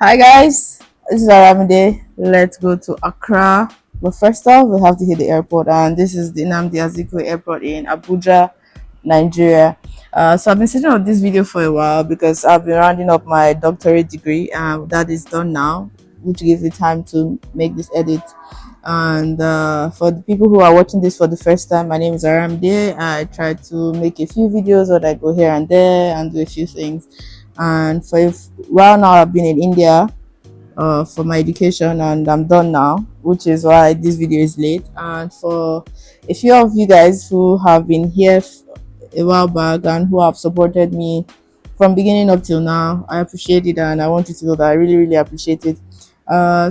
Hi guys, this is Aramide. Let's go to Accra. But first off, we have to hit the airport, and this is the Nnamdi Azikiwe Airport in Abuja, Nigeria. So I've been setting up this video for a while because I've been rounding up my doctorate degree, and that is done now, which gives me time to make this edit. And for the people who are watching this for the first time, my name is Aramide. I try to make a few videos, or I go here and there and do a few things. And for a while now, I've been in India for my education, and I'm done now, which is why this video is late. And for a few of you guys who have been here a while back and who have supported me from beginning up till now, I appreciate it, and I want you to know that I really, really appreciate it.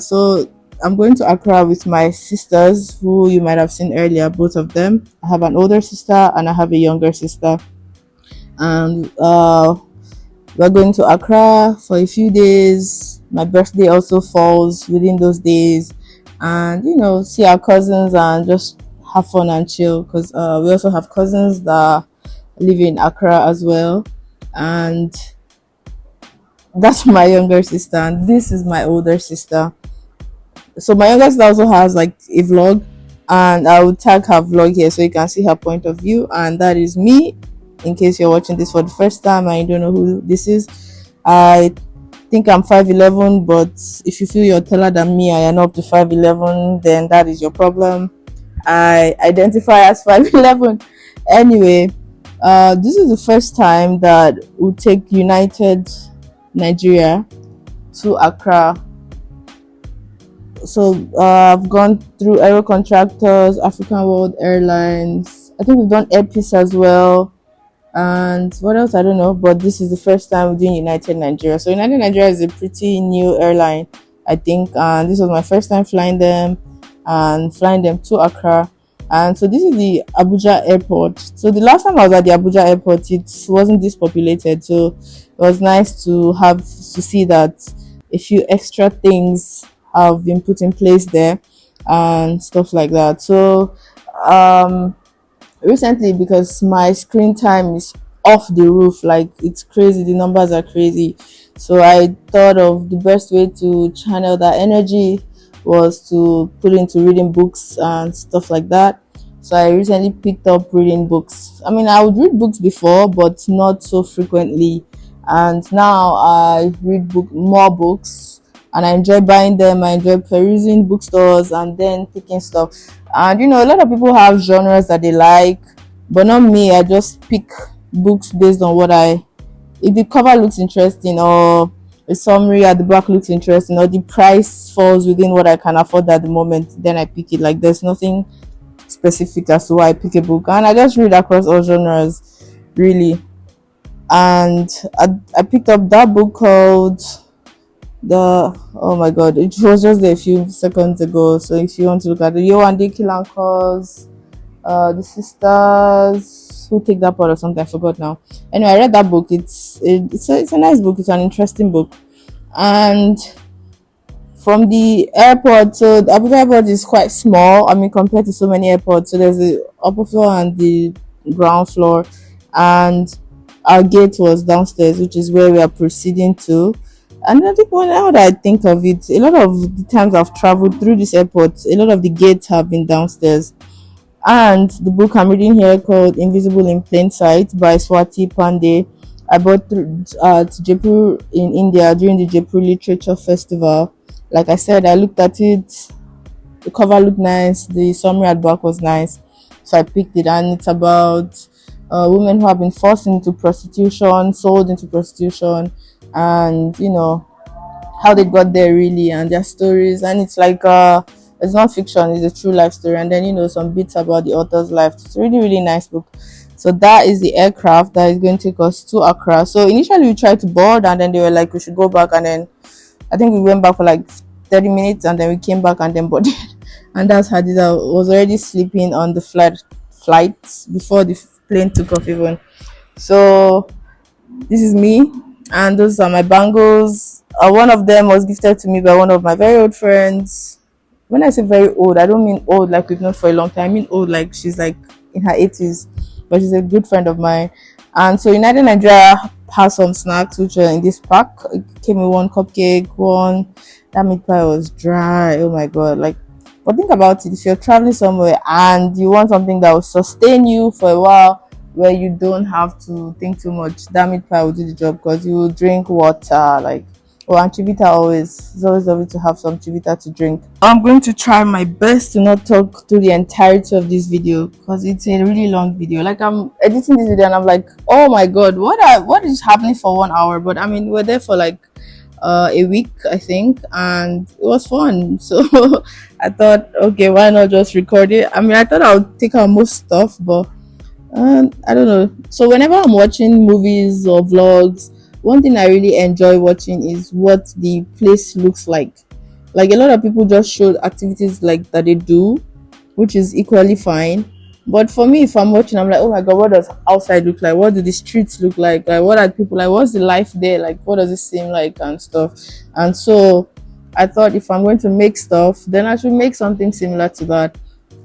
So I'm going to Accra with my sisters, who you might have seen earlier, both of them. I have an older sister and I have a younger sister, and we're going to Accra for a few days. My birthday also falls within those days, and see our cousins and just have fun and chill. Because we also have cousins that live in Accra as well, and that's my younger sister, and this is my older sister. So my younger sister also has like a vlog, and I will tag her vlog here so you can see her point of view, and that is me. In case you're watching this for the first time and you don't know who this is, I think I'm 5'11", but if you feel you're taller than me and you're not up to 5'11", then that is your problem. I identify as 5'11". Anyway, this is the first time that we take United Nigeria to Accra. So I've gone through Aero Contractors, African World Airlines. I think we've done Air Peace as well, and what else I don't know, but this is the first time we're doing United Nigeria. So United Nigeria is a pretty new airline, I think, and this was my first time flying them and flying them to Accra. And so this is the Abuja airport. So the last time I was at the Abuja airport, it wasn't this populated, so it was nice to have to see that a few extra things have been put in place there and stuff like that. So recently, because my screen time is off the roof, like it's crazy, the numbers are crazy, so I thought of the best way to channel that energy was to put into reading books and stuff like that. So I recently picked up reading books. I mean, I would read books before, but not so frequently, and now I read more books, and I enjoy buying them. I enjoy perusing bookstores and then picking stuff. And a lot of people have genres that they like, but not me. I just pick books based on if the cover looks interesting, or a summary at the back looks interesting, or the price falls within what I can afford at the moment, then I pick it. Like, there's nothing specific as to why I pick a book, and I just read across all genres, really. And I picked up that book called oh my god, it was just there a few seconds ago. So if you want to look at the Yowande Kilankos, the sisters who take that part or something, I forgot now. Anyway, I read that book. It's a nice book. It's an interesting book. And from the airport, so the Abuja airport is quite small, I mean, compared to so many airports. So there's the upper floor and the ground floor, and our gate was downstairs, which is where we are proceeding to. And I think, now that I think of it, a lot of the times I've traveled through this airport, a lot of the gates have been downstairs. And the book I'm reading here, called Invisible in Plain Sight by Swati Pandey, I bought to Jaipur in India during the Jaipur Literature Festival. Like I said, I looked at it, the cover looked nice, the summary at back was nice, so I picked it. And it's about women who have been forced into prostitution, sold into prostitution, and how they got there, really, and their stories. And it's like it's not fiction, it's a true life story, and then some bits about the author's life. It's a really, really nice book. So that is the aircraft that is going to take us to Accra. So initially we tried to board, and then they were like we should go back, and then I think we went back for like 30 minutes, and then we came back and then boarded. And that's how this. I was already sleeping on the flight before the plane took off even. So this is me, and those are my bangles. One of them was gifted to me by one of my very old friends. When I say very old, I don't mean old like we've known for a long time. I mean old like she's like in her 80s, but she's a good friend of mine. And so United Nigeria has some snacks which are in this pack. It came with one cupcake, one that meat pie was dry. Oh my god! Like, but think about it. If you're traveling somewhere and you want something that will sustain you for a while, where you don't have to think too much, that meat pie will do the job because you will drink water. Like, oh, and chivita always. It's always lovely to have some chivita to drink. I'm going to try my best to not talk through the entirety of this video because it's a really long video. Like, I'm editing this video and I'm like, oh my god, what is happening for 1 hour? But I mean, we're there for like a week, I think, and it was fun. So I thought, okay, why not just record it? I mean, I thought I would take out most stuff, but I don't know. So whenever I'm watching movies or vlogs, one thing I really enjoy watching is what the place looks like. Like, a lot of people just show activities like that they do, which is equally fine. But for me, if I'm watching, I'm like, oh my god, what does outside look like? What do the streets look like? Like, what are people like? What's the life there? Like, what does it seem like and stuff? And so I thought if I'm going to make stuff, then I should make something similar to that.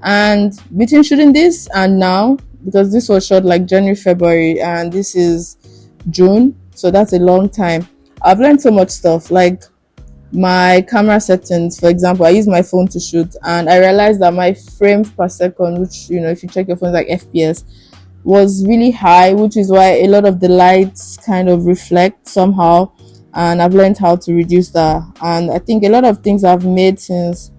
And between shooting this and now, because this was shot like January, February, and this is June, so that's a long time. I've learned so much stuff. Like, my camera settings, for example, I use my phone to shoot, and I realized that my frames per second, which, you know, if you check your phone, like FPS, was really high, which is why a lot of the lights kind of reflect somehow. And I've learned how to reduce that. And I think a lot of things I've made since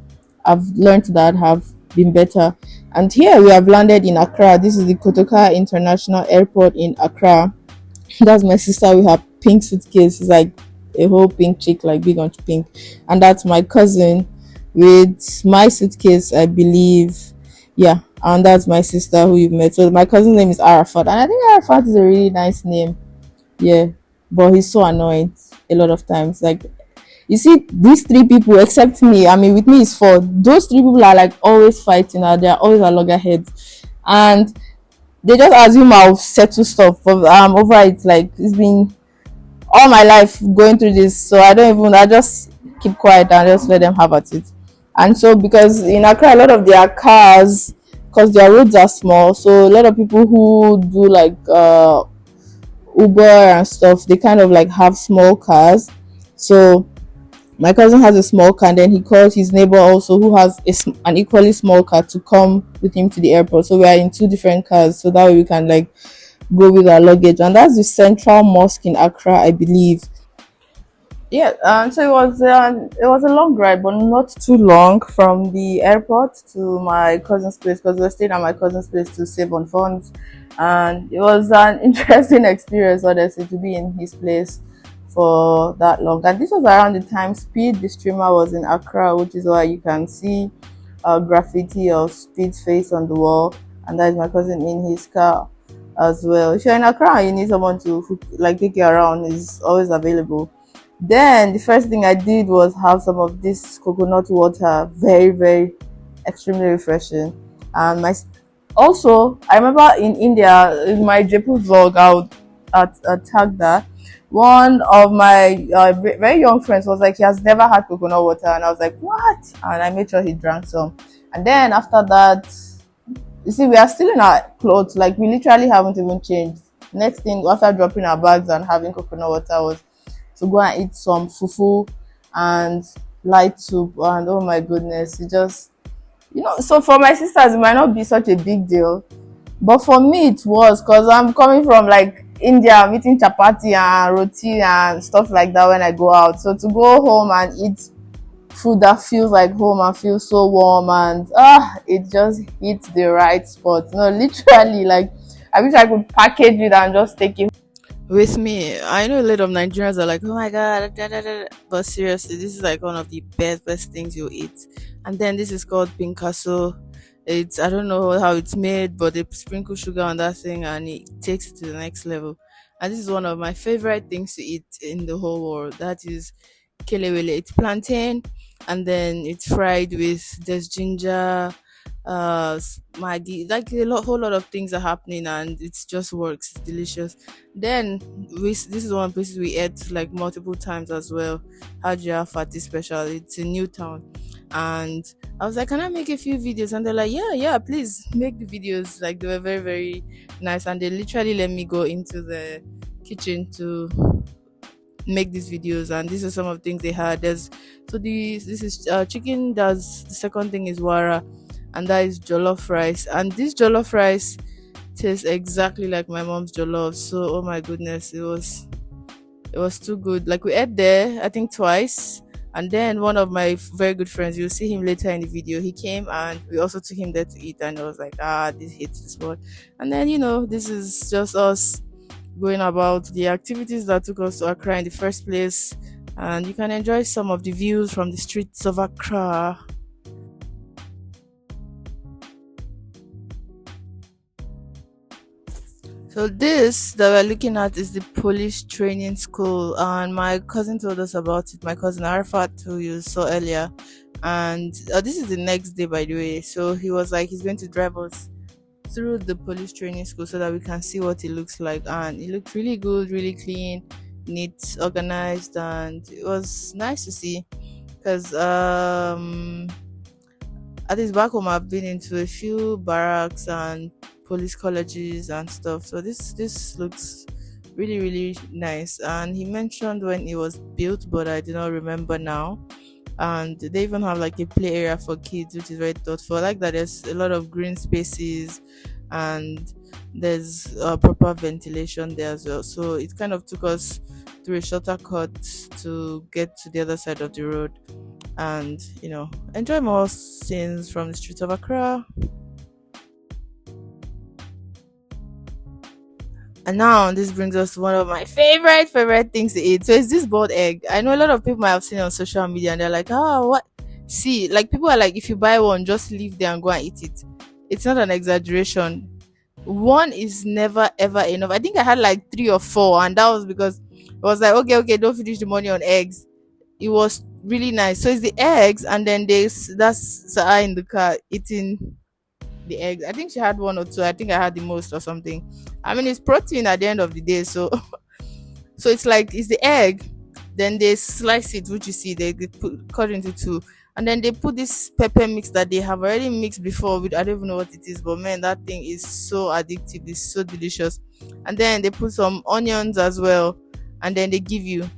I've learned that have been better. And here we have landed in Accra. This is the Kotoka International Airport in Accra. That's my sister with her pink suitcase. It's like a whole pink chick, like big on pink. And that's my cousin with my suitcase, I believe. Yeah, and that's my sister who you've met. So my cousin's name is Arafat, and I think Arafat is a really nice name. Yeah, but he's so annoying a lot of times. Like, you see, these three people, except me, I mean, with me is four. Those three people are like always fighting, and they're always at loggerheads, and they just assume I'll settle stuff. But over it. Like, it's been all my life going through this, so I just keep quiet and just let them have at it. And so, because in Accra, a lot of their cars, because their roads are small, so a lot of people who do like Uber and stuff, they kind of like have small cars. So my cousin has a small car, and then he calls his neighbor also who has an equally small car to come with him to the airport. So we are in two different cars, so that way we can like go with our luggage. And that's the central mosque in Accra, I believe. Yeah, so it was a long ride, but not too long from the airport to my cousin's place, because we were staying at my cousin's place to save on funds, and it was an interesting experience, honestly, to be in his place for that long. And this was around the time Speed, the streamer, was in Accra, which is why you can see graffiti of Speed's face on the wall, and that is my cousin in his car as well. If you're in Accra and you need someone to like take you around, is always available. Then the first thing I did was have some of this coconut water, very, very extremely refreshing. And my also, I remember in India, in my Jaipur vlog, I'll tag that. One of my very young friends was like, he has never had coconut water, and I was like, what? And I made sure he drank some. And then after that, you see, we are still in our clothes, like we literally haven't even changed. Next thing after dropping our bags and having coconut water was to go and eat some fufu and light soup, and oh my goodness, it just, you know, so for my sisters it might not be such a big deal, but for me it was, because I'm coming from like India. I'm eating chapati and roti and stuff like that when I go out, so to go home and eat food that feels like home and feels so warm, and it just hits the right spot. No, literally, like, I wish I could package it and just take it with me. I know a lot of Nigerians are like, oh my god, da, da, da. But seriously, this is like one of the best things you eat. And then this is called pinkaso. It's, I don't know how it's made, but they sprinkle sugar on that thing and it takes it to the next level. And this is one of my favorite things to eat in the whole world. That is kelewele. It's plantain, and then it's fried with there's ginger, maggi, like whole lot of things are happening, and it just works. It's delicious. Then this is one places we ate like multiple times as well. Hajia Fati special. It's in Newtown, And I was like, can I make a few videos? And they're like, yeah, yeah, please make the videos. Like they were very, very nice. And they literally let me go into the kitchen to make these videos. And these are some of the things they had. There's so this is chicken. Does the second thing is wara, and that is jollof rice. And this jollof rice tastes exactly like my mom's jollof. So oh my goodness, it was too good. Like we ate there, I think twice. And then one of my very good friends, you'll see him later in the video. He came and we also took him there to eat. And I was like, this hits the spot. And then this is just us going about the activities that took us to Accra in the first place. And you can enjoy some of the views from the streets of Accra. So this that we're looking at is the police training school, and my cousin told us about it. My cousin Arafat, who you saw earlier, and this is the next day, by the way. So he was like, he's going to drive us through the police training school so that we can see what it looks like, and it looked really good, really clean, neat, organized, and it was nice to see because at least back home I've been into a few barracks and police colleges and stuff. So this looks really really nice. And he mentioned when it was built, but I do not remember now. And they even have like a play area for kids, which is very thoughtful. I like that there's a lot of green spaces and there's proper ventilation there as well. So it kind of took us through a shorter cut to get to the other side of the road and enjoy more scenes from the streets of Accra. And now this brings us to one of my favorite things to eat. So it's this boiled egg. I know a lot of people might have seen it on social media and they're like, oh, what? See, like people are like, if you buy one, just leave there and go and eat it. It's not an exaggeration. One is never ever enough. I think I had like three or four, and that was because it was like, okay, okay, don't finish the money on eggs. It was really nice. So it's the eggs, and then that's Sa'a in the car eating the eggs. I think she had one or two. I think I had the most or something. I mean, it's protein at the end of the day, so so it's like it's the egg, then they slice it, which you see they put cut into two, and then they put this pepper mix that they have already mixed before with I don't even know what it is, but man, that thing is so addictive. It's so delicious. And then they put some onions as well, and then they give you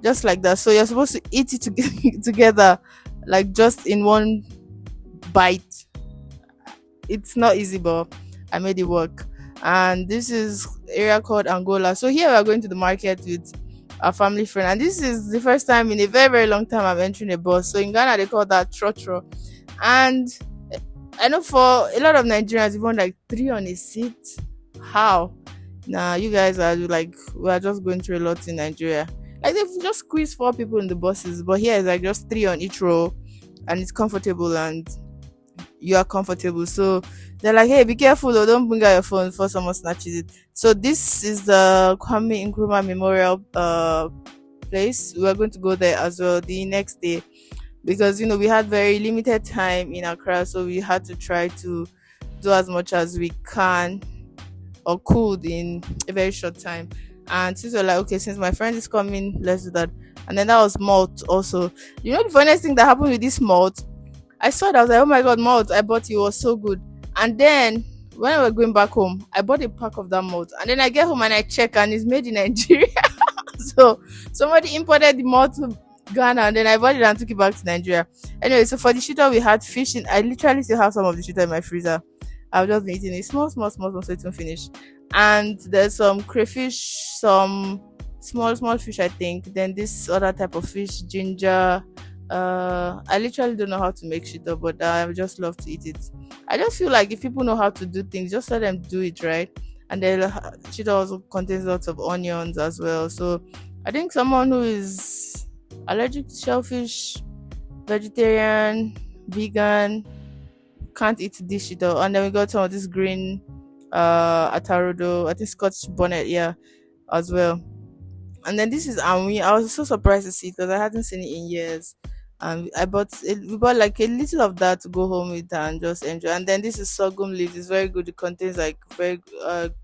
just like that. So you're supposed to eat it together, like just in one bite. It's not easy, but I made it work. And this is area called Angola. So here we are going to the market with a family friend, and this is the first time in a very very long time I'm entering a bus. So in Ghana they call that trotro, and I know for a lot of Nigerians even like three on a seat. How? Nah, you guys are like we are just going through a lot in Nigeria. Like they've just squeezed four people in the buses, but here it's like just three on each row, and it's comfortable and you are comfortable. So they're like, hey, be careful, though, don't bring out your phone before someone snatches it. So this is the Kwame Nkrumah Memorial place. We are going to go there as well the next day because we had very limited time in Accra, so we had to try to do as much as we can or could in a very short time. And since we're like, okay, since my friend is coming, let's do that. And then that was malt also. The funniest thing that happened with this malt, I saw it, I was like, oh my god, malt, I bought it, was so good. And then when I was going back home, I bought a pack of that malt. And then I get home and I check and it's made in Nigeria. So somebody imported the malt to Ghana and then I bought it and took it back to Nigeria. Anyway, so for the shooter we had fish in, I literally still have some of the shooter in my freezer. I've just been eating it small, so it won't finish. And there's some crayfish, some small fish, I think. Then this other type of fish, ginger. I literally don't know how to make shit up, but I just love to eat it. I just feel like if people know how to do things, just let them do it, right? And then shit also contains lots of onions as well. So I think someone who is allergic to shellfish, vegetarian, vegan, can't eat this shit out. And then we got some of this green atarodo, I think Scotch bonnet, yeah, as well. And then this is Anwi. I was so surprised to see it because I hadn't seen it in years. And we bought like a little of that to go home with and just enjoy. And then this is sorghum leaves. It's very good. It contains like very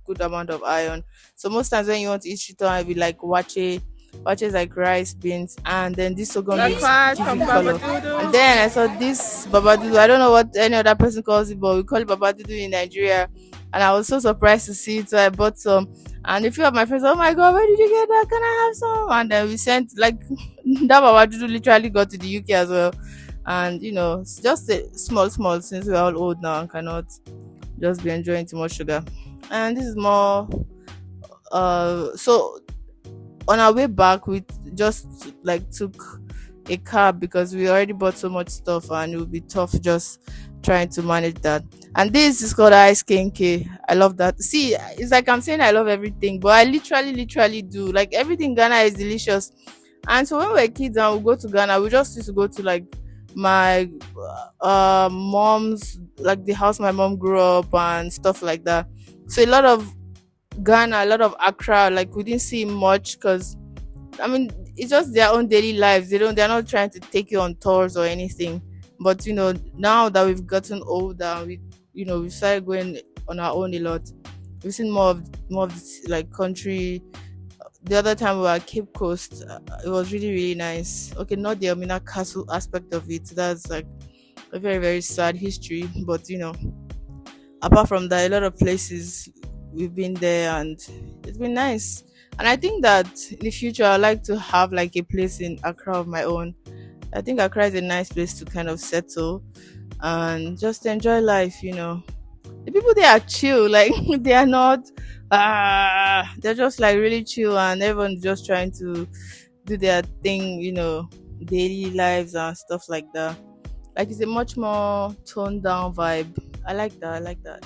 good amount of iron. So most times when you want to eat shito, I be like wache purchase like rice, beans, and then this sorghum Like is quiet from different color. And Babadoodle. then I saw this babadudu. I don't know what any other person calls it, but we call it babadudu in Nigeria. And I was so surprised to see it, so I bought some. And a few of my friends, oh my god, where did you get that? Can I have some? And then we sent like that babadudu literally got to the UK as well. And it's just a small since we're all old now and cannot just be enjoying too much sugar. And this is more so on our way back we just like took a cab because we already bought so much stuff and it would be tough just trying to manage that. And this is called ice kenke. I love that. See, it's like I'm saying I love everything, but I literally do. Like everything Ghana is delicious. And so when we were kids and we go to Ghana, we just used to go to like my mom's, like the house my mom grew up and stuff like that. So a lot of Ghana, a lot of Accra, like we didn't see much because I mean it's just their own daily lives. They're not trying to take you on tours or anything. But now that we've gotten older, we started going on our own a lot. We've seen more of this like country. The other time we were at Cape Coast, it was really nice. Okay, not the Amina Castle aspect of it. That's like a very very sad history, but apart from that, a lot of places we've been there and it's been nice. And I think that in the future I'd like to have like a place in Accra of my own. I think Accra is a nice place to kind of settle and just enjoy life. The people there are chill, like they are not they're just like really chill and everyone's just trying to do their thing, daily lives and stuff like that. Like it's a much more toned down vibe. I like that.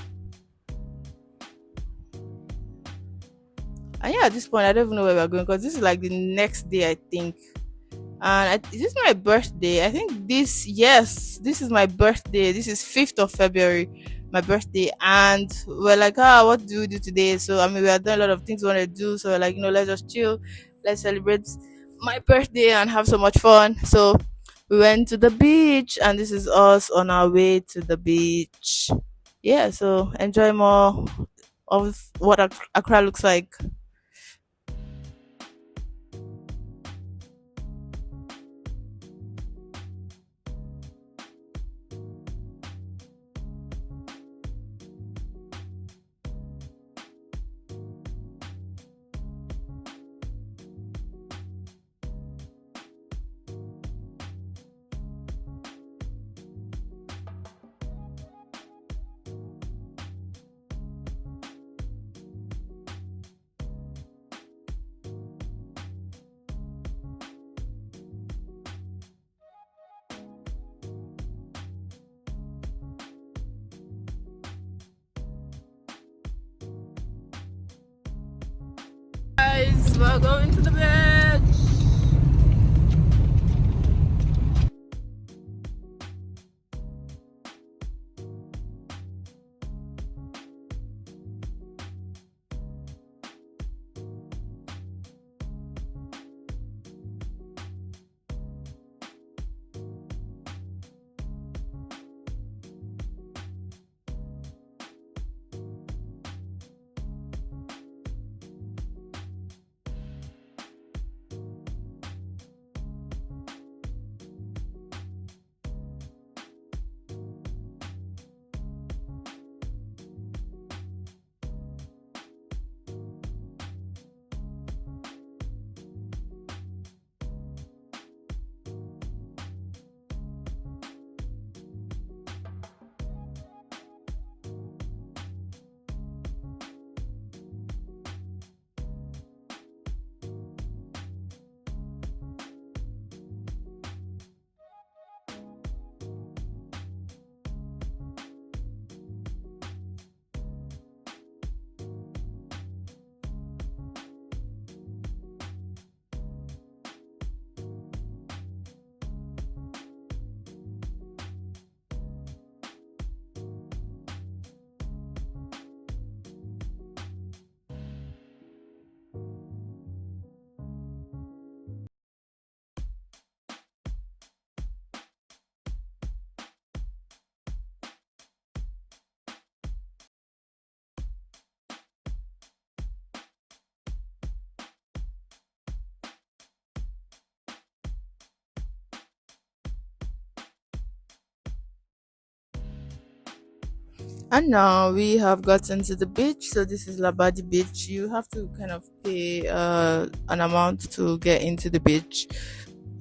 And yeah, at this point, I don't even know where we're going because this is like the next day, I think. And is this my birthday? I think yes, this is my birthday. This is 5th of February, my birthday. And we're like, what do we do today? So, I mean, we are doing a lot of things we want to do. So, we're like, let's just chill. Let's celebrate my birthday and have so much fun. So, we went to the beach, and this is us on our way to the beach. Yeah, so enjoy more of what Accra looks like. Guys, we're going to the beach. And now we have gotten to the beach. So this is Labadi Beach. You have to kind of pay an amount to get into the beach.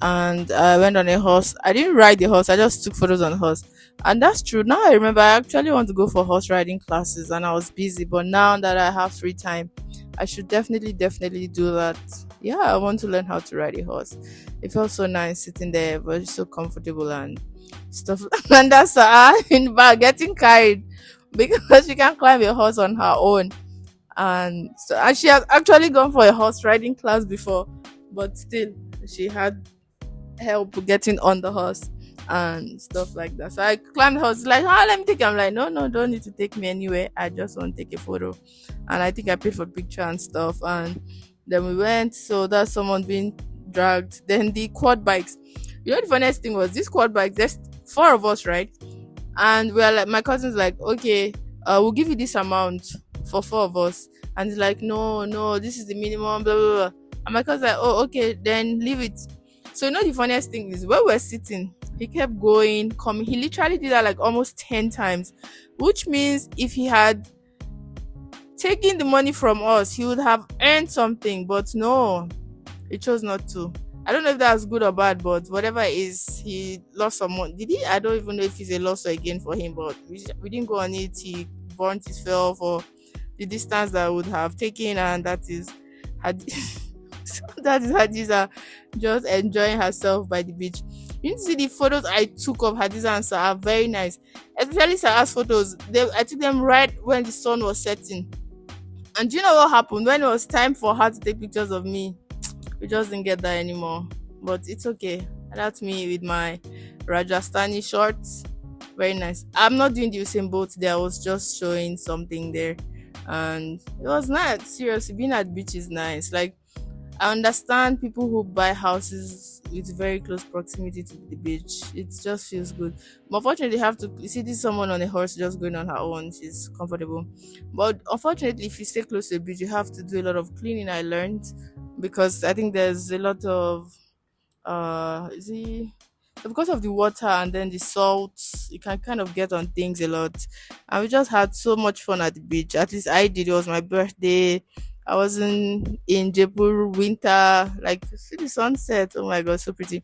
And I went on a horse. I didn't ride the horse. I just took photos on horse. And that's true. Now I remember I actually want to go for horse riding classes and I was busy. But now that I have free time, I should definitely do that. Yeah, I want to learn how to ride a horse. It felt so nice sitting there, but it's so comfortable and stuff. And that's in the back getting carried because she can't climb a horse on her own. And she has actually gone for a horse riding class before, but still she had help getting on the horse and stuff like that. So I climbed the horse, like, let me take you. I'm like, no, no, don't need to take me anywhere. I just want to take a photo. And I think I paid for picture and stuff. And then we went. So that's someone being dragged. Then the quad bikes. You know, the funniest thing was this quad bike, there's four of us, right? And we are like, my cousin's like, okay, we'll give you this amount for four of us. And he's like, no, no, this is the minimum, blah, blah, blah. And my cousin's like, oh, okay, then leave it. So, you know, the funniest thing is where we're sitting, he kept going, coming. He literally did that like almost 10 times, which means if he had taken the money from us, he would have earned something. But no, he chose not to. I don't know if that's good or bad, but whatever it is, he lost some money. Did he? I don't even know if it's a loss or a gain for him, but we didn't go on it. He burnt his fell for the distance that I would have taken, and that is had so that is Hadiza just enjoying herself by the beach. You need to see the photos I took of Hadiza and Sarah, very nice. Especially Sarah's photos. I took them right when the sun was setting. And do you know what happened? When it was time for her to take pictures of me, we just didn't get that anymore. But it's okay. That's me with my Rajasthani shorts. Very nice. I'm not doing the same boat there. I was just showing something there. And it was nice. Seriously, being at the beach is nice. Like, I understand people who buy houses with very close proximity to the beach. It just feels good. But unfortunately, you have to you see this someone on a horse just going on her own. She's comfortable. But unfortunately, if you stay close to the beach, you have to do a lot of cleaning. I learned because I think there's a lot of is it because of the water and then the salt, you can kind of get on things a lot. And we just had so much fun at the beach. At least I did. It was my birthday. I was in Jaipur winter, like see the sunset. Oh my god, so pretty.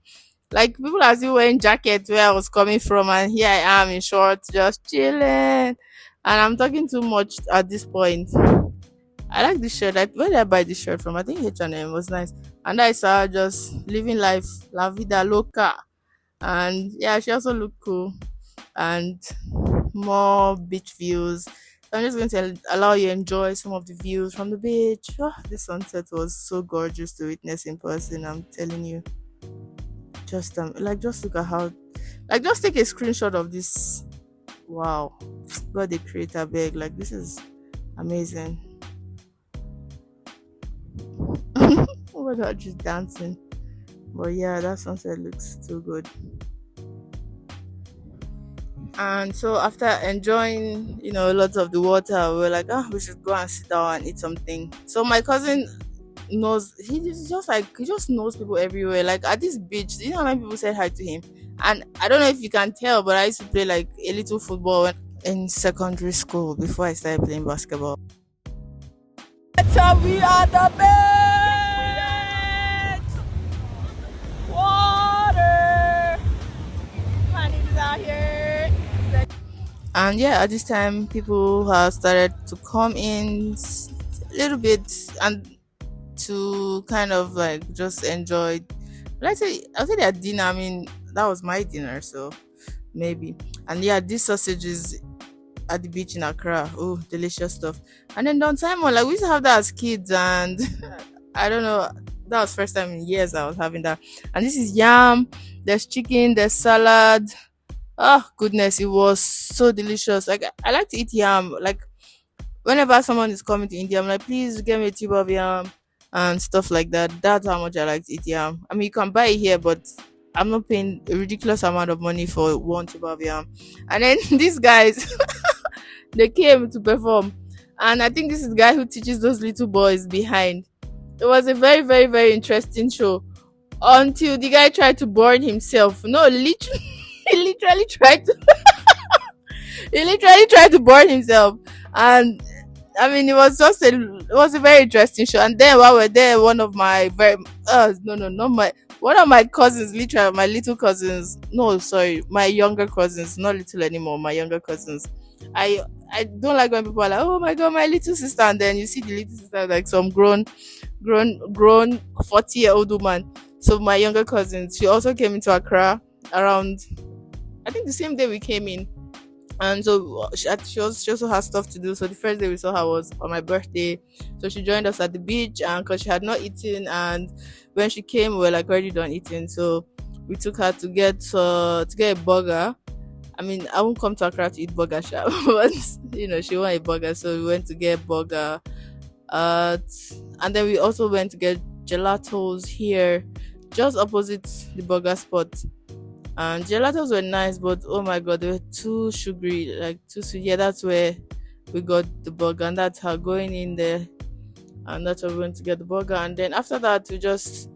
Like people are still wearing jackets where I was coming from, and here I am in shorts, just chilling. And I'm talking too much at this point. I like this shirt. Where did I buy this shirt from? I think H&M was nice. And I saw her just living life, la vida loca. And yeah, she also looked cool. And more beach views. So I'm just going to allow you enjoy some of the views from the beach. Oh, the sunset was so gorgeous to witness in person. I'm telling you, just look at how, like, just take a screenshot of this. Wow, God, the creator beg, like this is amazing. Oh my God, just dancing. But yeah, that sunset looks too good. And so after enjoying, a lot of the water, we were like, we should go and sit down and eat something. So my cousin knows he just knows people everywhere. Like at this beach, you know how many people said hi to him? And I don't know if you can tell, but I used to play like a little football in secondary school before I started playing basketball. We are the best water. Honey is out here. And yeah, at this time people have started to come in a little bit and to kind of like just enjoy, I'll say their dinner. I mean, that was my dinner, so maybe. And yeah, these sausages at the beach in Accra, oh, delicious stuff. And then Don Simon, like we used to have that as kids, and I don't know, that was first time in years I was having that. And this is yam, there's chicken, there's salad. Oh goodness, it was so delicious. Like I like to eat yam. Like whenever someone is coming to India, I'm like, please get me a tube of yam and stuff like that. That's how much I like to eat yam. I mean, you can buy it here, but I'm not paying a ridiculous amount of money for one tube of yam. And then these guys, they came to perform, and I think this is the guy who teaches those little boys behind. It was a very, very, very interesting show until the guy tried to burn himself. No, literally, he literally tried to He literally tried to burn himself, and I mean, it was a very interesting show. And then while we're there, one of my very no, no, not my one of my cousins, literally my little cousins, no, sorry, my younger cousins, not little anymore, my younger cousins. I don't like when people are like, oh my god, my little sister, and then you see the little sister like some grown 40-year-old woman. So my younger cousin, she also came into Accra around, I think the same day we came in. And so she also has stuff to do. So the first day we saw her was on my birthday. So she joined us at the beach, and because she had not eaten, and when she came, we were like already done eating. So we took her to get a burger. I mean, I won't come to Accra to eat burger, sha, but she wanted a burger, so we went to get a burger. Uh, and then we also went to get gelatos here, just opposite the burger spot. And gelatos were nice, but oh my god, they were too sugary, like too sweet. Yeah, that's where we got the burger, and that's her going in there, and that's where we went to get the burger. And then after that, we just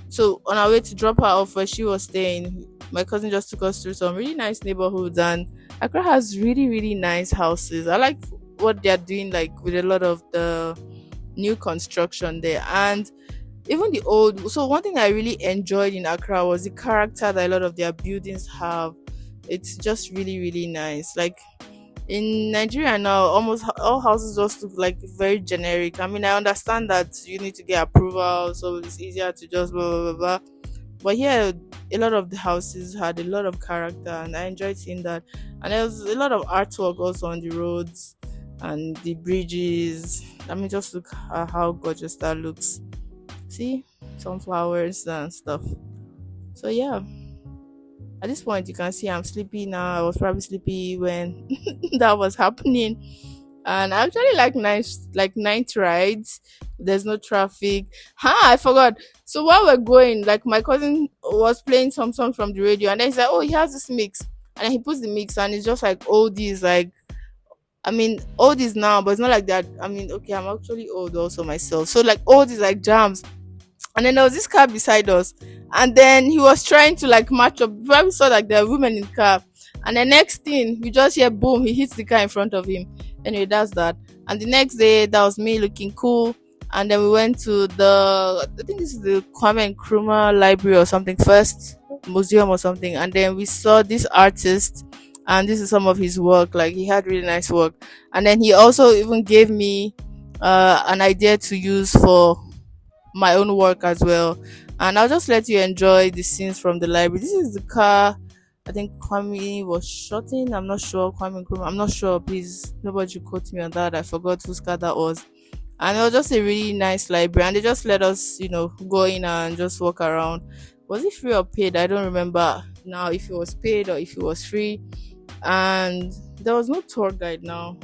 so on our way to drop her off where she was staying, my cousin just took us through some really nice neighborhoods, and Accra has really really nice houses. I like what they're doing, like with a lot of the new construction there, and even the old. So one thing I really enjoyed in Accra was the character that a lot of their buildings have. It's just really really nice. Like in Nigeria now, almost all houses just look like very generic. I mean, I understand that you need to get approval, so it's easier to just blah blah blah, blah. But here, a lot of the houses had a lot of character, and I enjoyed seeing that. And there was a lot of artwork also on the roads and the bridges. I mean, just look at how gorgeous that looks. See, some flowers and stuff. So yeah, at this point you can see I'm sleepy now. I was probably sleepy when that was happening. And I actually like night rides. There's no traffic. I forgot. So while we're going, like my cousin was playing some song from the radio, and then he's like, oh, he has this mix. And then he puts the mix, and it's just like oldies, like I mean, oldies now, but it's not like that. I mean, okay, I'm actually old also myself. So like oldies like jams. And then there was this car beside us, and then he was trying to like match up. We probably saw like there were women in the car, and the next thing we just hear boom, he hits the car in front of him. Anyway, that's that. And the next day, that was me looking cool, and then we went to I think this is the Kwamenkrumah library or something, first museum or something, and then we saw this artist, and this is some of his work. Like he had really nice work, and then he also even gave me an idea to use for my own work as well. And I'll just let you enjoy the scenes from the library. This is the car I think Kwame was shot in. I'm not sure. Kwame Nkrumah. I'm not sure. Please, nobody should quote me on that. I forgot whose car that was. And it was just a really nice library. And they just let us, go in and just walk around. Was it free or paid? I don't remember now if it was paid or if it was free. And there was no tour guide now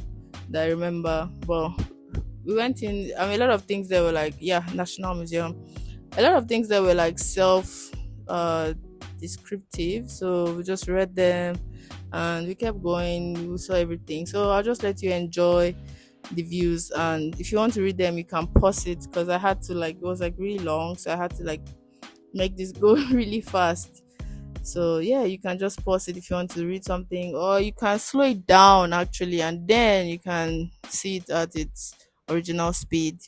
that I remember. But we went in. I mean, a lot of things that were like, yeah, National Museum. A lot of things that were like self uh descriptive. So we just read them and we kept going. We saw everything. So I'll just let you enjoy the views. And if you want to read them, you can pause it because I had to like, it was like really long. So I had to like make this go really fast. So yeah, you can just pause it if you want to read something, or you can slow it down actually, and then you can see it at its original speed.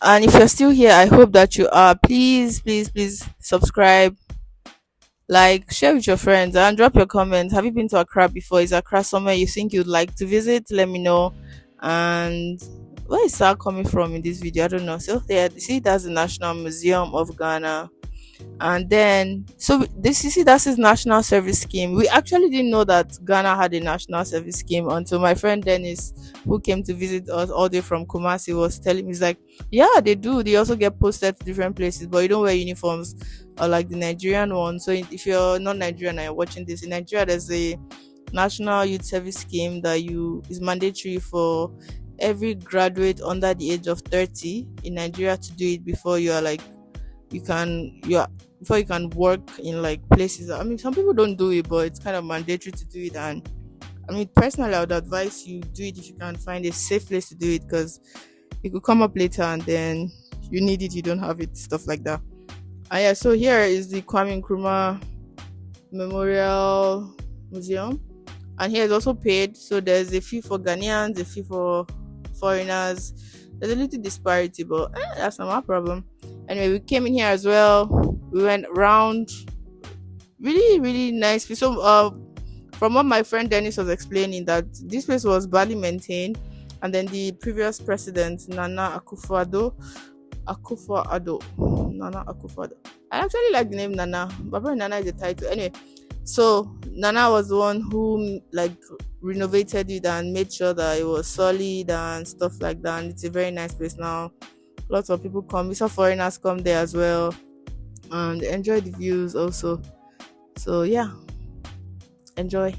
And if you're still here, I hope that you are. Please, please, please subscribe, like, share with your friends, and drop your comments. Have you been to Accra before? Is Accra somewhere you think you'd like to visit? Let me know. And where is Sal coming from in this video? I don't know. So there, see, that's the National Museum of Ghana. And then, so this, you see, that's his national service scheme. We actually didn't know that Ghana had a national service scheme until my friend Dennis, who came to visit us all day from Kumasi, was telling me, he's like, yeah, they do. They also get posted to different places, but you don't wear uniforms or like the Nigerian one. So if you're not Nigerian and you're watching this, in Nigeria, there's a national youth service scheme that you is mandatory for every graduate under the age of 30 in Nigeria to do it before you are like you are before you can work in like places. I mean, some people don't do it, but it's kind of mandatory to do it. And I mean, personally, I would advise you do it if you can find a safe place to do it, because it could come up later and then you need it, you don't have it, stuff like that. And yeah, so here is the Kwame Nkrumah Memorial Museum, and here is also paid. So there's a fee for Ghanaians, a fee for foreigners. There's a little disparity, but that's not my problem. Anyway, we came in here as well. We went round, really, really nice. So, from what my friend Dennis was explaining, that this place was badly maintained, and then the previous president Nana Akufo-Addo, Nana Akufo-Addo. I actually like the name Nana, but probably Nana is a title. Anyway, so Nana was the one who like renovated it and made sure that it was solid and stuff like that. And it's a very nice place now. Lots of people come. We saw foreigners come there as well and enjoy the views also. So yeah, enjoy.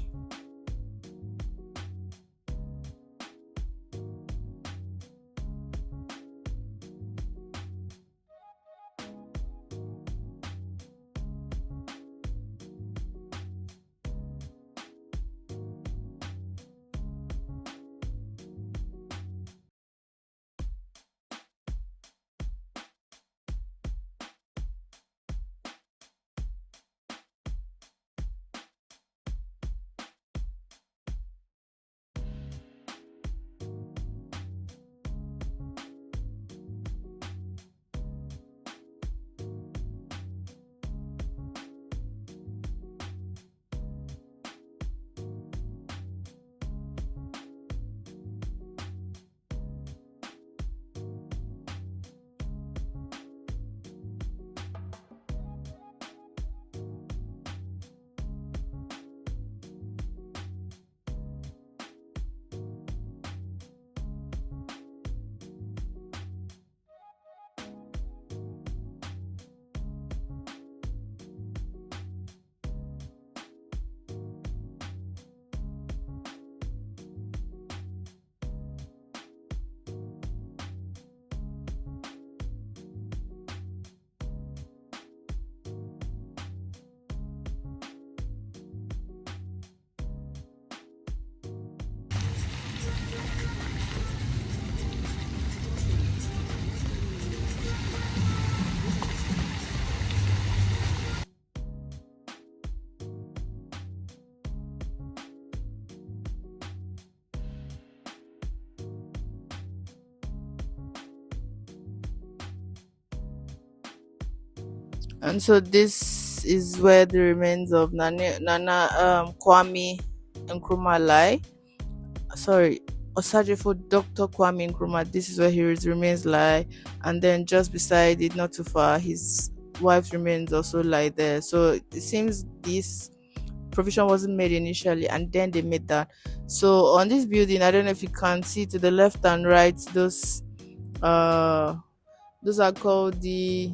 And so this is where the remains of Nana Kwame Nkrumah lie. Sorry, Osajefo Dr. Kwame Nkrumah. This is where his remains lie, and then just beside it, not too far, his wife's remains also lie there. So it seems this provision wasn't made initially, and then they made that. So on this building, I don't know if you can see to the left and right, uh those are called the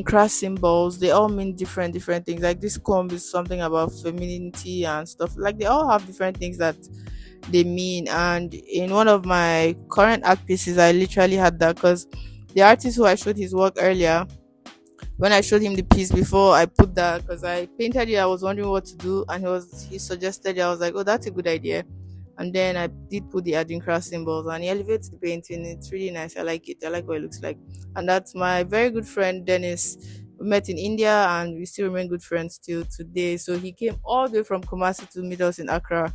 cross symbols. They all mean different things. Like this comb is something about femininity and stuff. Like they all have different things that they mean. And in one of my current art pieces, I literally had that, because the artist who I showed his work earlier, when I showed him the piece before I put that, because I painted it, I was wondering what to do, and he suggested it. I was like, oh, that's a good idea. And then I did put the Adinkra symbols, and he elevates the painting. It's really nice. I like it. I like what it looks like. And that's my very good friend Dennis. We met in India and we still remain good friends till today. So he came all the way from Kumasi to meet us in Accra.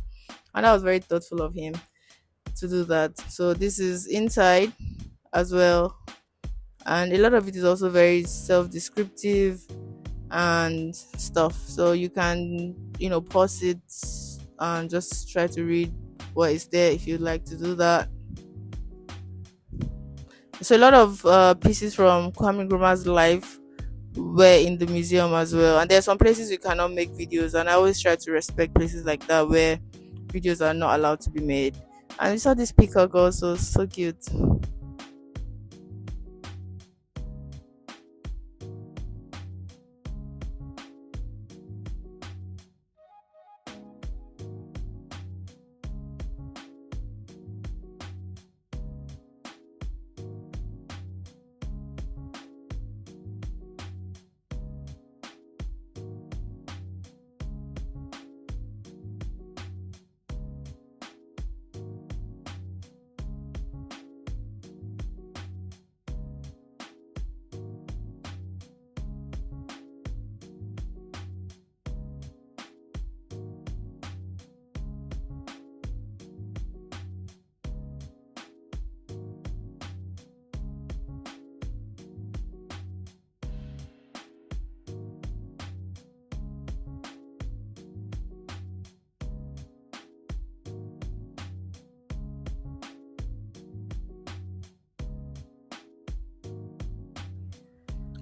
And that was very thoughtful of him to do that. So this is inside. as well. And a lot of it is also very self-descriptive and stuff. So you can, pause it and just try to read what is there if you'd like to do that. So a lot of pieces from Kwame Nkrumah's life were in the museum as well. And there are some places you cannot make videos, and I always try to respect places like that where videos are not allowed to be made. And we saw this peacock also, so cute.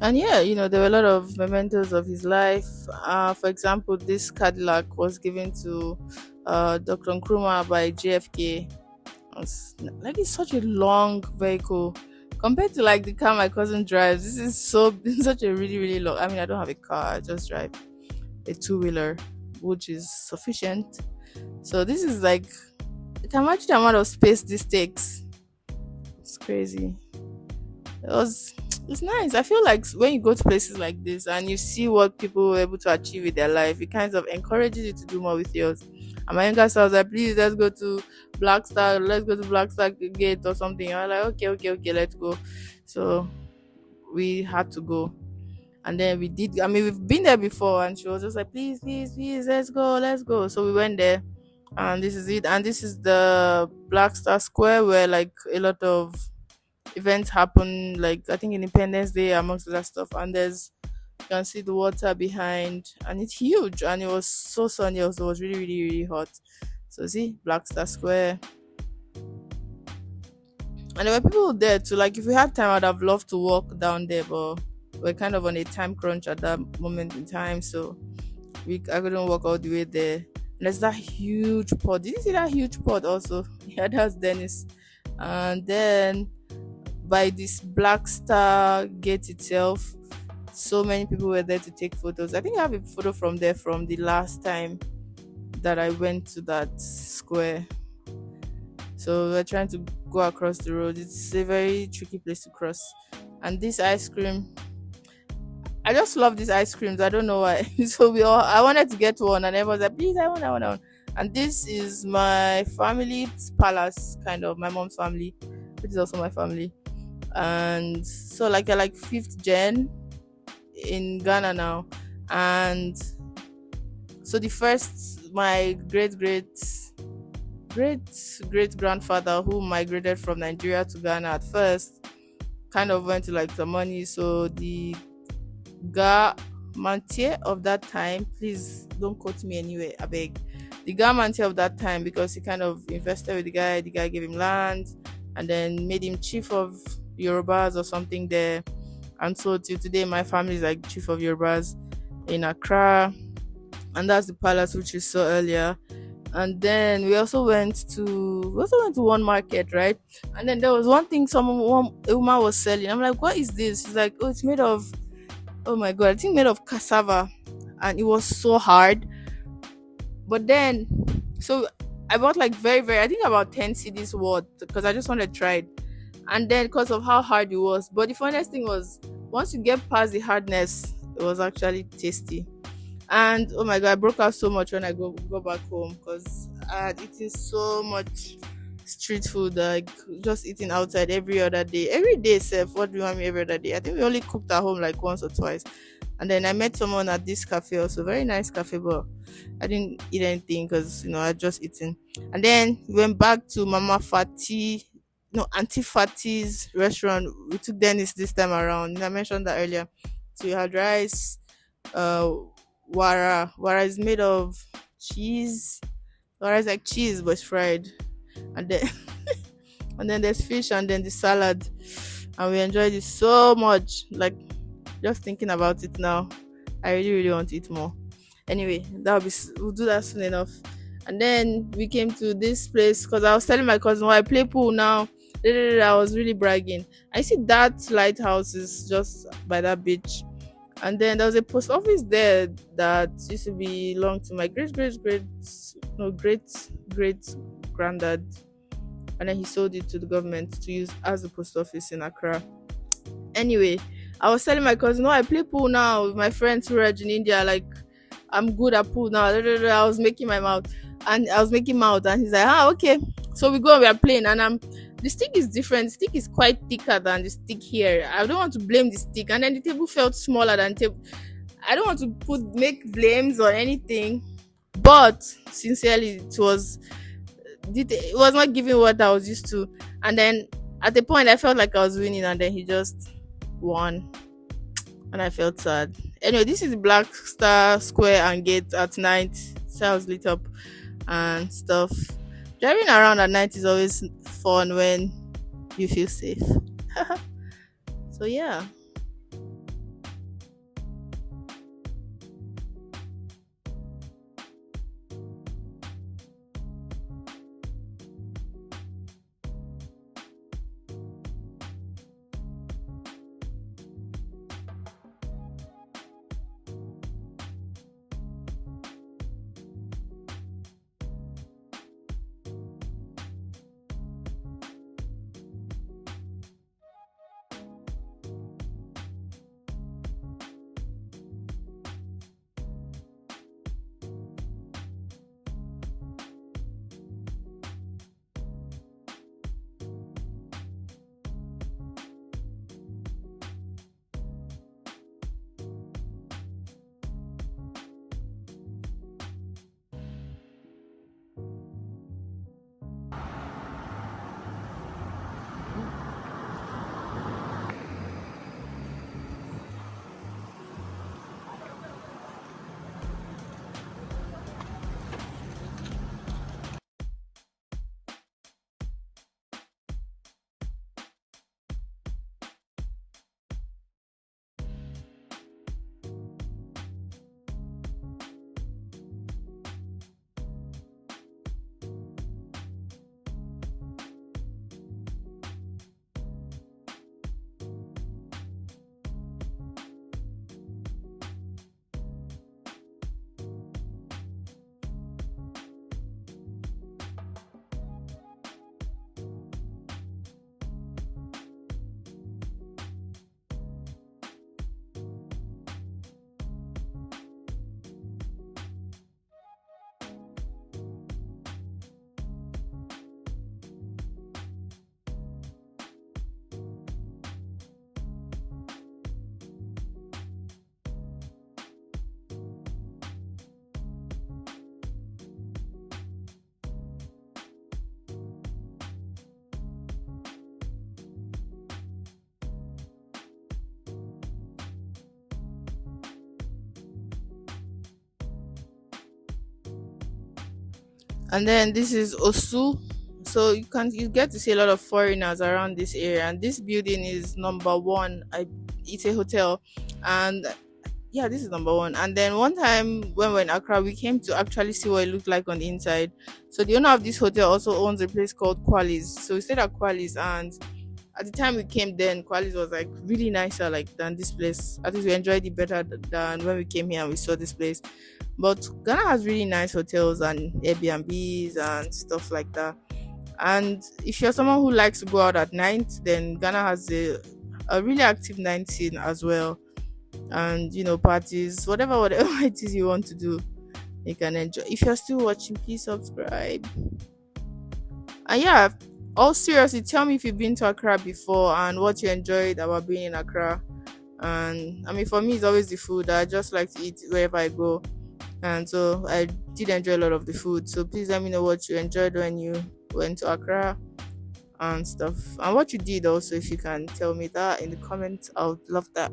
And yeah, there were a lot of mementos of his life. For example, this Cadillac was given to Dr. Nkrumah by JFK. Like, it's such a long vehicle compared to like the car my cousin drives. This is so such a really really long. I mean, I don't have a car. I just drive a two-wheeler, which is sufficient. So this is like, you can imagine the amount of space this takes. It's crazy. It was it's nice. I feel like when you go to places like this and you see what people were able to achieve with their life, it kind of encourages you to do more with yours. And my younger sister was like, please let's go to let's go to Black Star Gate or something. I was like, okay, okay, okay, let's go. So we had to go. And then we did. I mean, we've been there before, and she was just like, please, please, please, let's go, let's go. So we went there, and this is it. And this is the Black Star Square where like a lot of events happen, like I think Independence Day amongst other stuff. And you can see the water behind, and it's huge. And it was so sunny. Also, it was really, really, really hot. So see, Black Star Square, and there were people there too. Like if we had time, I'd have loved to walk down there, but we're kind of on a time crunch at that moment in time, so I couldn't walk all the way there. And there's that huge pot. Did you see that huge pot also? Yeah, that's Dennis. And then by this Black Star Gate itself, so many people were there to take photos. I think I have a photo from there from the last time that I went to that square. So we're trying to go across the road. It's a very tricky place to cross. And this ice cream, I just love these ice creams. I don't know why. So I wanted to get one, and everyone was like, please, I want. And this is my family's palace, kind of my mom's family, which is also my family. And so like I like fifth gen in Ghana now. And so the first, my great grandfather who migrated from Nigeria to Ghana at first kind of went to like the money. So the Mantier of that time, please don't quote me anyway, I beg. The Mantier of that time, because he kind of invested with the guy gave him land and then made him chief of Yorubas or something there. And so till today my family is like chief of Yorubas in Accra, and that's the palace which you saw earlier. And then we also went to one market, right? And then there was one thing a woman was selling. I'm like, what is this? She's like, oh, it's made of, oh my god, I think made of cassava. And it was so hard. But then, so I bought like very, very, I think about 10 CDs worth, because I just wanted to try it. And then because of how hard it was. But the funniest thing was, once you get past the hardness, it was actually tasty. And oh my god, I broke out so much when I go back home, because I had eaten so much street food, like just eating outside every other day. Every day, Seth, what do you want me every other day? I think we only cooked at home like once or twice. And then I met someone at this cafe, also very nice cafe, but I didn't eat anything because I just eaten. And then we went back to Mama Fati Auntie Fatty's restaurant. We took Dennis this time around. I mentioned that earlier. So we had rice, uh, wara. Wara is made of cheese. Wara is like cheese but it's fried, and then and then there's fish and then the salad, and we enjoyed it so much. Like just thinking about it now, I really really want to eat more. Anyway, we'll do that soon enough. And then we came to this place because I was telling my cousin, "Oh, I play pool now." I was really bragging. I see that lighthouse is just by that beach, and then there was a post office there that used to belong to my great great granddad, and then he sold it to the government to use as a post office in Accra. Anyway, I was telling my cousin, "No, I play pool now with my friends who are in India. Like, I'm good at pool now." I was making my mouth, and I was making mouth, and he's like, "Ah, okay." So we go and we are playing, and the stick is different. The stick is quite thicker than the stick here. I don't want to blame the stick, and then the table felt smaller than table. I don't want to make blames or anything, but sincerely, it was not giving what I was used to. And then at the point, I felt like I was winning, and then he just won, and I felt sad. Anyway, this is Black Star Square and Gate at night. So I was lit up and stuff. Driving around at night is always fun when you feel safe. So yeah. And then this is Osu. So you get to see a lot of foreigners around this area, and this building is number one. It's a hotel, and yeah, this is number one. And then one time when we were in Accra, we came to actually see what it looked like on the inside. So the owner of this hotel also owns a place called Qualis. So we stayed at Qualis, and at the time we came, then Qualis was like really nicer like than this place. At least we enjoyed it better than when we came here and we saw this place. But Ghana has really nice hotels and Airbnbs and stuff like that. And if you're someone who likes to go out at night, then Ghana has a really active night scene as well. And parties, whatever it is you want to do, you can enjoy. If you're still watching, please subscribe. And yeah, all seriously, tell me if you've been to Accra before and what you enjoyed about being in Accra. And I mean, for me, it's always the food. I just like to eat wherever I go, and so I did enjoy a lot of the food. So please let me know what you enjoyed when you went to Accra. and stuff. And what you did also, if you can tell me that in the comments, I would love that.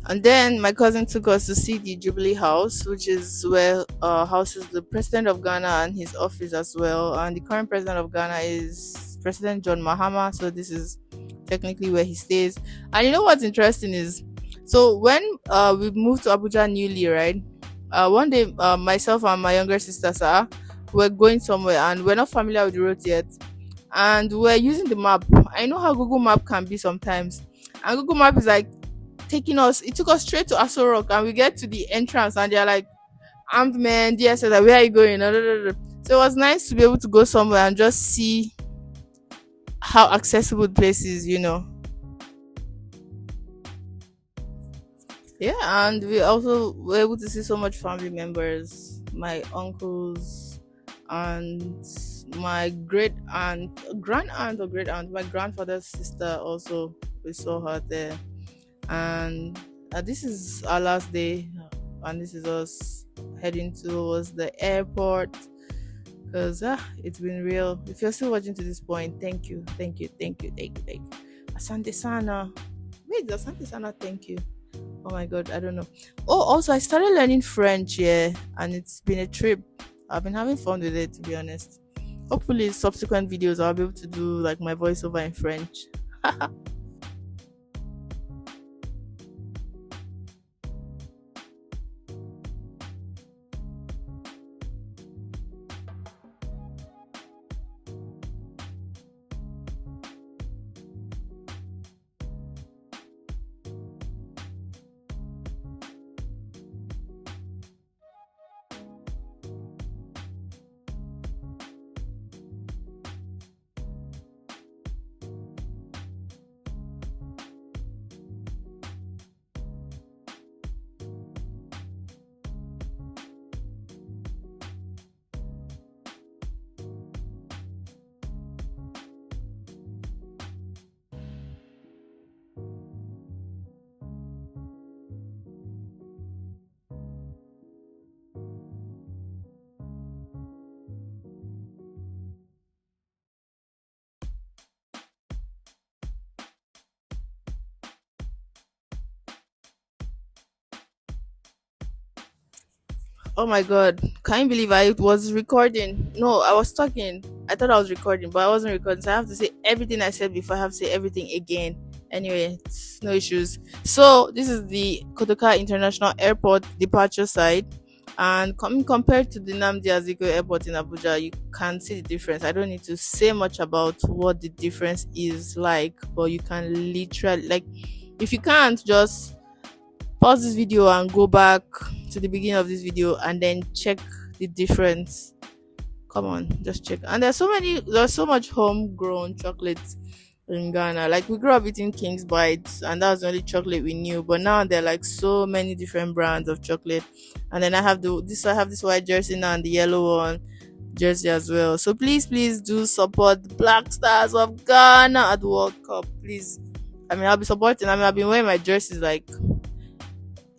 And then my cousin took us to see the Jubilee House, which is where houses the president of Ghana and his office as well. And the current president of Ghana is President John Mahama. So this is technically where he stays. And you know what's interesting is, so when we moved to Abuja newly, right? One day, myself and my younger sister Sarah were going somewhere, and we're not familiar with the road yet, and we're using the map. I know how Google Map can be sometimes, and Google Map is like taking us. It took us straight to Aso Rock, and we get to the entrance, and they're like, "Armed men, DSS, like, where are you going?" So it was nice to be able to go somewhere and just see how accessible the place is, you know. Yeah, and we also were able to see so much family members, my uncles, and my great aunt, grand aunt or great aunt, my grandfather's sister also. We saw her there, and this is our last day, and this is us heading towards the airport. Because it's been real. If you're still watching to this point, thank you, thank you, thank you, thank you, thank you. Asante Sana. Wait, Asante Sana, thank you. Oh my god, I don't know. Oh, also I started learning French, yeah, and it's been a trip. I've been having fun with it, to be honest. Hopefully, subsequent videos I'll be able to do like my voiceover in French. Oh my god, can you believe I was recording? No, I was talking. I thought I was recording, but I wasn't recording. So I have to say everything I said before. I have to say everything again. Anyway, it's no issues. So this is the Kotoka International Airport departure side, and compared to the Namdi Azikiwe Airport in Abuja, you can see the difference. I don't need to say much about what the difference is like, but you can literally, like, if you can't, just pause this video and go back to the beginning of this video and then check the difference. Come on, just check. And there's so much homegrown chocolate in Ghana. Like, we grew up eating King's Bites, and that was the only chocolate we knew. But now there are like so many different brands of chocolate. And then I have this white jersey now and the yellow one jersey as well. So please do support the Black Stars of Ghana at the World Cup. Please. I mean, I'll be supporting. I mean, I've been wearing my jerseys like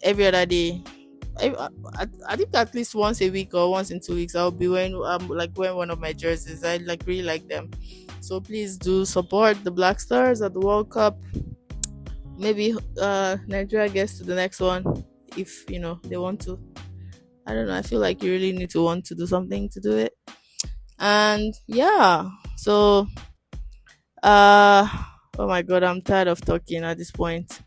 every other day. I think at least once a week or once in 2 weeks I'll be wearing like wearing one of my jerseys. I like really like them. So please do support the Black Stars at the World Cup. Maybe Nigeria gets to the next one if they want to. I don't know. I feel like you really need to want to do something to do it. And yeah, so uh oh my god, I'm tired of talking at this point.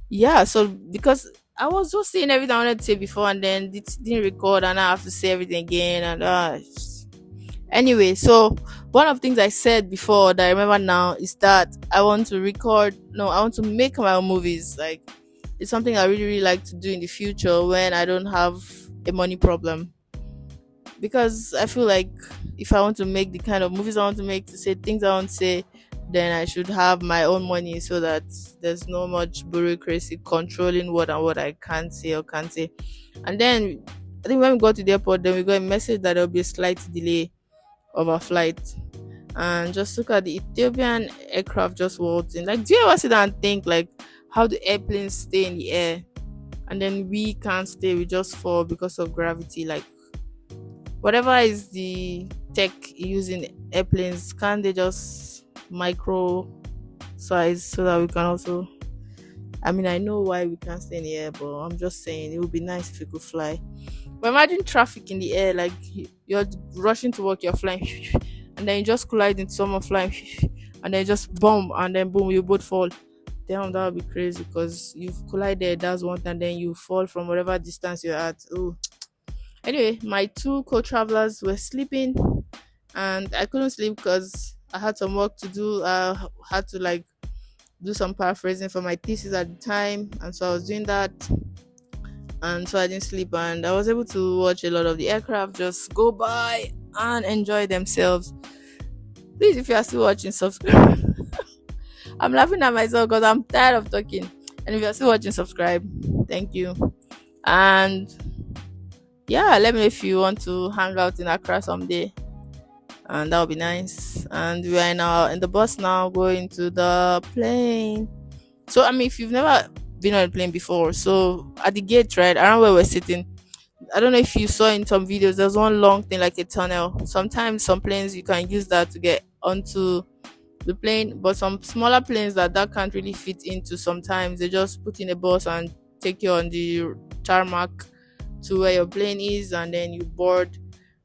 Yeah, so because I was just saying everything I wanted to say before, and then it didn't record, and I have to say everything again. And anyway, so one of the things I said before that I remember now is that I want to record. No, I want to make my own movies. Like, it's something I really, really like to do in the future when I don't have a money problem. Because I feel like if I want to make the kind of movies I want to make, to say things I want to say, then I should have my own money so that there's no much bureaucracy controlling what and what I can't say or can't say. And then I think when we got to the airport, then we got a message that there'll be a slight delay of our flight. And just look at the Ethiopian aircraft just waltzing. Like, do you ever sit down and think like how the airplanes stay in the air and then we can't stay, we just fall because of gravity? Like, whatever is the tech using airplanes, can't they just micro size so that we can also, I mean, I know why we can't stay in the air, but I'm just saying it would be nice if we could fly. But imagine traffic in the air, like you're rushing to work, you're flying, and then you just collide into someone flying, and then you just boom, and then boom, you both fall. Damn, that would be crazy because you've collided, that's one thing, and then you fall from whatever distance you're at. Oh, anyway, my two co-travelers were sleeping, and I couldn't sleep because I had some work to do. I had to like do some paraphrasing for my thesis at the time, and so I was doing that, and so I didn't sleep, and I was able to watch a lot of the aircraft just go by and enjoy themselves. Please, if you are still watching, subscribe. I'm laughing at myself because I'm tired of talking. And if you're still watching, subscribe. Thank you. And yeah, let me know if you want to hang out in Accra someday, and that would be nice. And we are now in the bus now, going to the plane. So I mean, if you've never been on a plane before, so at the gate, right around where we're sitting, I don't know if you saw in some videos, there's one long thing like a tunnel. Sometimes some planes you can use that to get onto the plane, but some smaller planes that can't really fit into, sometimes they just put in a bus and take you on the tarmac to where your plane is, and then you board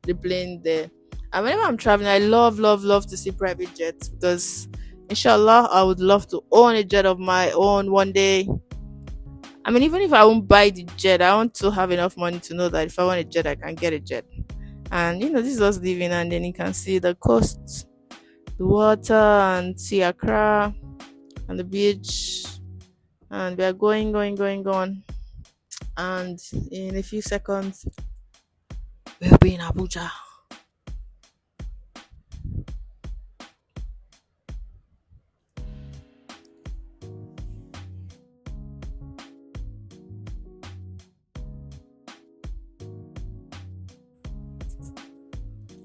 the plane there. And whenever I'm traveling, I love to see private jets because inshallah I would love to own a jet of my own one day. I mean, even if I won't buy the jet, I want to have enough money to know that if I want a jet, I can get a jet. And this is us living, and then you can see the coast, the water, and see Accra and the beach. And we are going. And in a few seconds, we'll be in Abuja.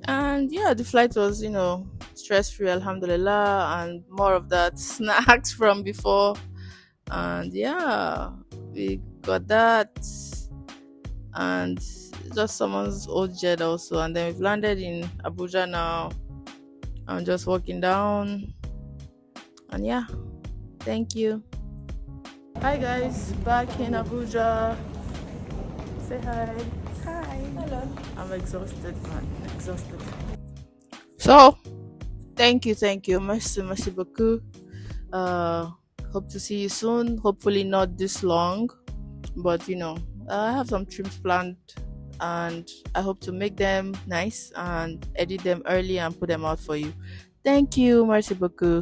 And yeah, the flight was, stress free, alhamdulillah, and more of that snacks from before. And yeah, we got that, and just someone's old jet also. And then we've landed in Abuja now. I'm just walking down, and yeah, thank you. Hi guys, back in Abuja. Say hi. Hi. Hello. I'm exhausted, man. Exhausted. So, thank you. Merci beaucoup. Uh, Hope to see you soon. Hopefully not this long, but I have some trips planned, and I hope to make them nice and edit them early and put them out for you. Thank you. Merci beaucoup.